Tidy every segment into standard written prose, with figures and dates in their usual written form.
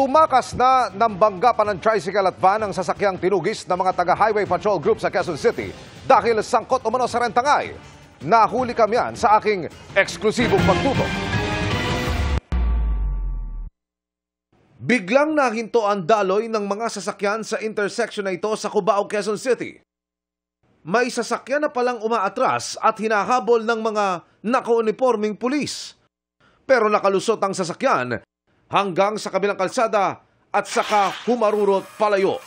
Tumakas na ng bangga pa ng tricycle at van ang sasakyang tinugis ng mga taga-highway patrol group sa Quezon City dahil sangkot umano sa rentangay. Nahuli kami yan sa aking eksklusibong pagtutok. Biglang nahinto ang daloy ng mga sasakyan sa intersection na ito sa Cubao, Quezon City. May sasakyan na palang umaatras at hinahabol ng mga nakauniporming pulis. Pero nakalusot ang sasakyan hanggang sa kabilang kalsada at saka humarurot palayo.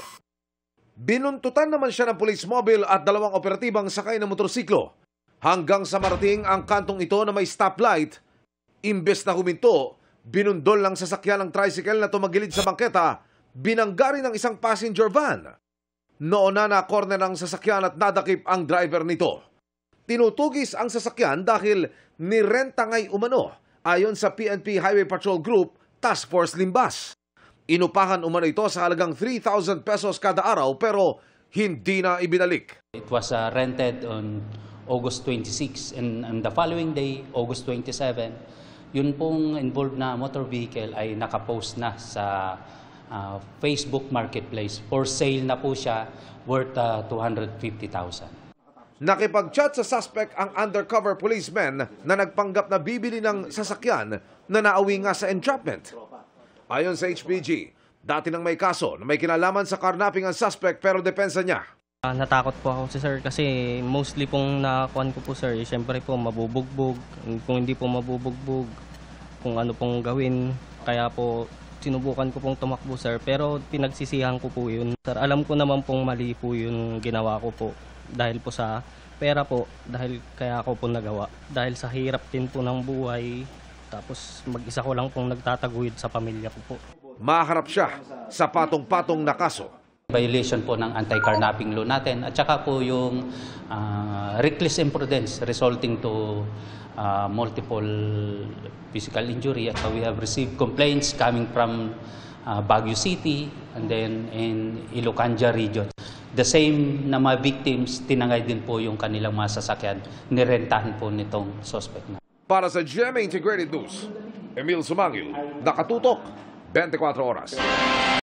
Binuntutan naman siya ng police mobile at dalawang operatibang sakay ng motorsiklo hanggang sa marating ang kantong ito na may stoplight. Imbes na huminto, binundol lang sasakyan ng tricycle na tumagilid sa bangketa, binangga rin ng isang passenger van. Noon na corner ang sasakyan at nadakip ang driver nito. Tinutugis ang sasakyan dahil nirentangay umano ayon sa PNP Highway Patrol Group Task Force Limbas. Inupahan umano ito sa halagang 3,000 pesos kada araw pero hindi na ibinalik. It was rented on August 26 and on the following day, August 27, yun pong involved na motor vehicle ay nakapost na sa Facebook Marketplace. For sale na po siya, worth 250,000. Nakipag-chat sa suspect ang undercover policeman na nagpanggap na bibili ng sasakyan na nauwi nga sa entrapment. Ayon sa HPG, dati nang may kaso na may kinalaman sa carnapping ang suspect pero depensa niya. Natakot po ako sir kasi mostly pong nakuhan ko po sir, siyempre po mabubugbog. Kung hindi po mabubugbog, kung ano pong gawin, kaya po sinubukan ko pong tumakbo sir pero pinagsisihan ko po yun. Sir, alam ko naman pong mali po yung ginawa ko po. Dahil po sa pera po, dahil kaya ako po nagawa. Dahil sa hirap din po ng buhay, tapos mag-isa ko lang pong nagtataguyod sa pamilya ko po. Maharap siya sa patong-patong na kaso. Violation po ng anti-carnapping law natin at saka po yung reckless imprudence resulting to multiple physical injury. At we have received complaints coming from Baguio City and then in Ilocanja region. The same na mga victims, tinangay din po yung kanilang mga sasakyan. Nirentahan po nitong suspect na. Para sa GMA Integrated News, Emil Sumangil, nakatutok, 24 oras.